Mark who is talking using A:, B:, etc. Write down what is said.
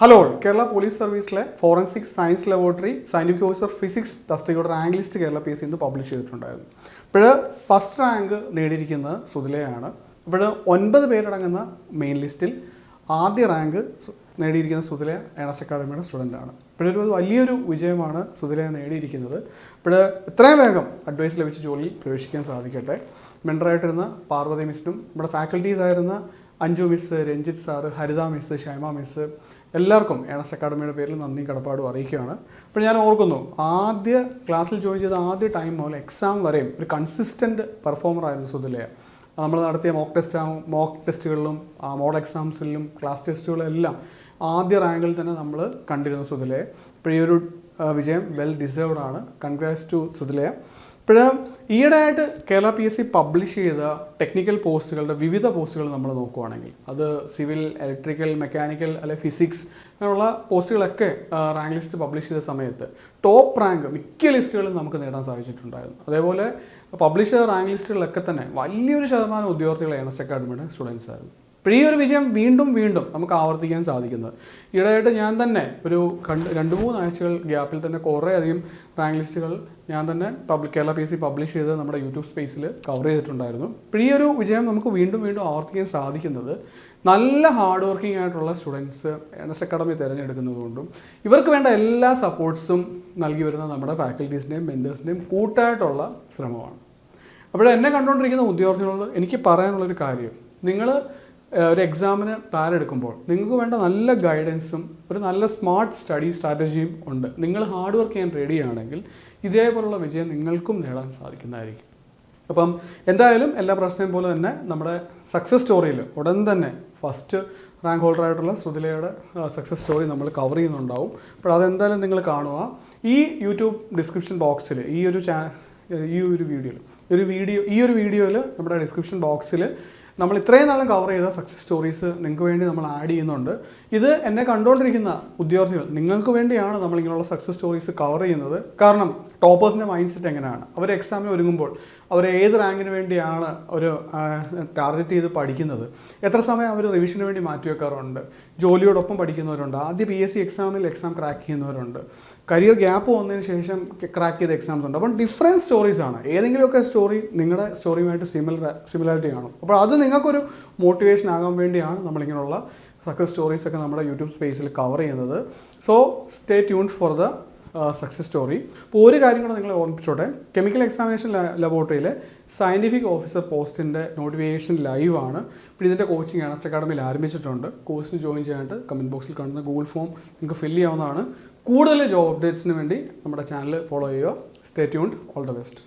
A: Hello Kerala police സർവീസിലെ forensic science laboratory scientific officer physics തസ്തികയുടെ rank list Kerala P S C ഇന്ന് publish ചെയ്തിട്ടുണ്ടായിരുന്നു. ഇപ്പോൾ ഫസ്റ്റ് റാങ്ക് നേടിയിരിക്കുന്നത് സുധിലയാണ്. ഇപ്പോൾ 9 പേരടങ്ങുന്ന മെയിൻ ലിസ്റ്റിൽ ആദ്യ റാങ്ക് നേടിയിരിക്കുന്ന സുധില ഏണസ്റ്റ് അക്കാഡമിയുടെ സ്റ്റുഡൻ്റാണ്. ഇപ്പോഴൊരു വലിയൊരു വിജയമാണ് സുധില നേടിയിരിക്കുന്നത്. ഇപ്പോൾ എത്രയും വേഗം അഡ്വൈസ് ലഭിച്ച ജോലിയിൽ പ്രവേശിക്കാൻ സാധിക്കട്ടെ. മെൻറ്ററായിട്ടിരുന്ന പാർവതി മിസ്സിനും നമ്മുടെ ഫാക്കൽറ്റീസ് ആയിരുന്ന അഞ്ജു മിസ്, രഞ്ജിത്ത് സാറ്, ഹരിത മിസ്, ഷൈമ മിസ് എല്ലാവർക്കും ഏണസ്റ്റ് അക്കാഡമിയുടെ പേരിൽ നന്ദി കടപ്പാടും അറിയിക്കുകയാണ്. ഇപ്പോൾ ഞാൻ ഓർക്കുന്നു, ആദ്യ ക്ലാസ്സിൽ ജോയിൻ ചെയ്ത ആദ്യ ടൈം മുതൽ എക്സാം വരെയും ഒരു കൺസിസ്റ്റൻറ്റ് പെർഫോമറായിരുന്നു സുധിലയ. നമ്മൾ നടത്തിയ മോക്ക് ടെസ്റ്റുകളിലും മോഡൽ എക്സാംസിലും ക്ലാസ് ടെസ്റ്റുകളിലെല്ലാം ആദ്യ റാങ്കിൽ തന്നെ നമ്മൾ കണ്ടിരുന്നു സുധിലയെ. ഇപ്പോൾ ഈ ഒരു വിജയം വെൽ ഡിസേർവ്ഡ് ആണ്. Congrats to Sudhilaya. ഇപ്പോൾ ഈയിടെയായിട്ട് Kerala P S C publish ചെയ്ത ടെക്നിക്കൽ പോസ്റ്റുകളുടെ വിവിധ പോസ്റ്റുകൾ നമ്മൾ നോക്കുകയാണെങ്കിൽ അത് സിവിൽ, ഇലക്ട്രിക്കൽ, മെക്കാനിക്കൽ അല്ലെ ഫിസിക്സ് അങ്ങനെയുള്ള പോസ്റ്റുകളൊക്കെ റാങ്ക് ലിസ്റ്റ് പബ്ലിഷ് ചെയ്ത സമയത്ത് ടോപ്പ് റാങ്ക് മിക്ക ലിസ്റ്റുകളിലും നമുക്ക് നേടാൻ സാധിച്ചിട്ടുണ്ടായിരുന്നു. അതേപോലെ പബ്ലിഷ് ചെയ്ത റാങ്ക് ലിസ്റ്റുകളിലൊക്കെ തന്നെ വലിയൊരു ശതമാനം ഉദ്യോഗാർത്ഥികൾ ഏണസ്റ്റ് അക്കാഡമിയുടെ സ്റ്റുഡൻസ് ആയിരുന്നു. ഇപ്പോൾ ഈ ഒരു വിജയം വീണ്ടും നമുക്ക് ആവർത്തിക്കാൻ സാധിക്കുന്നത് ഈയിടെയായിട്ട് ഞാൻ തന്നെ ഒരു 2-3 ആഴ്ചകൾ ഗ്യാപ്പിൽ തന്നെ കുറേയധികം റാങ്ക് ലിസ്റ്റുകൾ ഞാൻ തന്നെ Kerala P S C publish ചെയ്ത് നമ്മുടെ യൂട്യൂബ് സ്പേസിൽ കവർ ചെയ്തിട്ടുണ്ടായിരുന്നു. ഇപ്പോൾ ഈ ഒരു വിജയം നമുക്ക് വീണ്ടും ആവർത്തിക്കാൻ സാധിക്കുന്നത് നല്ല ഹാർഡ് വർക്കിംഗ് ആയിട്ടുള്ള സ്റ്റുഡൻസ് ഏണസ്റ്റ് അക്കാഡമി തിരഞ്ഞെടുക്കുന്നതുകൊണ്ടും ഇവർക്ക് വേണ്ട എല്ലാ സപ്പോർട്ട്സും നൽകി വരുന്ന നമ്മുടെ ഫാക്കൽറ്റീസിൻ്റെയും മെൻറ്റേഴ്സിൻ്റെയും കൂട്ടായിട്ടുള്ള ശ്രമമാണ്. അപ്പോൾ എന്നെ കണ്ടുകൊണ്ടിരിക്കുന്ന ഉദ്യോഗാർത്ഥികളോട് എനിക്ക് പറയാനുള്ളൊരു കാര്യം, നിങ്ങൾ ഒരു എക്സാമിന് തയ്യാറെടുക്കുമ്പോൾ നിങ്ങൾക്ക് വേണ്ട നല്ല ഗൈഡൻസും ഒരു നല്ല സ്മാർട്ട് സ്റ്റഡി സ്ട്രാറ്റജിയും ഉണ്ട്. നിങ്ങൾ ഹാർഡ് വർക്ക് ചെയ്യാൻ റെഡിയാണെങ്കിൽ ഇതേപോലുള്ള വിജയം നിങ്ങൾക്കും നേടാൻ സാധിക്കുന്നതായിരിക്കും. അപ്പം എന്തായാലും എല്ലാ പ്രശ്നവും പോലെ തന്നെ നമ്മുടെ സക്സസ് സ്റ്റോറിയിൽ ഉടൻ തന്നെ ഫസ്റ്റ് റാങ്ക് ഹോൾഡറായിട്ടുള്ള സുധിലയുടെ സക്സസ് സ്റ്റോറി നമ്മൾ കവർ ചെയ്യുന്നുണ്ടാവും. അപ്പോൾ അതെന്തായാലും നിങ്ങൾ കാണുക. ഈ യൂട്യൂബ് ഡിസ്ക്രിപ്ഷൻ ബോക്സിൽ ഈ ഒരു വീഡിയോയിൽ നമ്മുടെ ഡിസ്ക്രിപ്ഷൻ ബോക്സിൽ നമ്മൾ ഇത്രയും നാളും കവർ ചെയ്ത സക്സസ് സ്റ്റോറീസ് നിങ്ങൾക്ക് വേണ്ടി നമ്മൾ ആഡ് ചെയ്യുന്നുണ്ട്. ഇത് എന്നെ കണ്ടുകൊണ്ടിരിക്കുന്ന ഉദ്യോഗാർത്ഥികൾ നിങ്ങൾക്ക് വേണ്ടിയാണ് നമ്മളിങ്ങനെയുള്ള സക്സസ് സ്റ്റോറീസ് കവർ ചെയ്യുന്നത്. കാരണം ടോപ്പേഴ്സിൻ്റെ മൈൻഡ് സെറ്റ് എങ്ങനെയാണ്, അവർ എക്സാമിന് ഒരുങ്ങുമ്പോൾ അവർ ഏത് റാങ്കിന് വേണ്ടിയാണ് ഒരു ടാർഗറ്റ് ചെയ്ത് പഠിക്കുന്നത്, എത്ര സമയം അവർ റിവിഷന് വേണ്ടി മാറ്റിവെക്കാറുണ്ട്, ജോലിയോടൊപ്പം പഠിക്കുന്നവരുണ്ട്, ആദ്യ P S C exam crack ചെയ്യുന്നവരുണ്ട്, കരിയർ ഗ്യാപ്പ് വന്നതിന് ശേഷം ക്രാക്ക് ചെയ്ത എക്സാംസ് ഉണ്ട്. അപ്പം ഡിഫറെൻറ്റ് സ്റ്റോറീസാണ്. ഏതെങ്കിലുമൊക്കെ സ്റ്റോറി നിങ്ങളുടെ സ്റ്റോറിയുമായിട്ട് സിമിലാരിറ്റി കാണും. അപ്പോൾ അത് നിങ്ങൾക്കൊരു മോട്ടിവേഷൻ ആകാൻ വേണ്ടിയാണ് നമ്മളിങ്ങനെയുള്ള സക്സസ് സ്റ്റോറീസൊക്കെ നമ്മുടെ യൂട്യൂബ് സ്പേസിൽ കവർ ചെയ്യുന്നത്. So stay tuned for the success story. ഇപ്പോൾ ഒരു കാര്യം കൂടെ നിങ്ങളെ ഓർമ്മിപ്പിച്ചോട്ടെ, കെമിക്കൽ എക്സാമിനേഷൻ ലബോറട്ടറിയിലെ സയൻറ്റിഫിക് ഓഫീസർ പോസ്റ്റിൻ്റെ നോട്ടിഫിക്കേഷൻ ലൈവാണ്. ഇപ്പോൾ ഇതിൻ്റെ കോച്ചിങ് ഏണസ്റ്റ് അക്കാഡമിയിൽ ആരംഭിച്ചിട്ടുണ്ട്. കോഴ്സിന് ജോയിൻ ചെയ്യാനായിട്ട് കമൻറ്റ് ബോക്സിൽ കാണുന്ന ഗൂഗിൾ ഫോം നിങ്ങൾക്ക് ഫില്ല് ചെയ്യാവുന്നതാണ്. കൂടുതൽ ജോബ് അപ്ഡേറ്റ്സിന് വേണ്ടി നമ്മുടെ ചാനൽ ഫോളോ ചെയ്യുക. Stay tuned. All the best.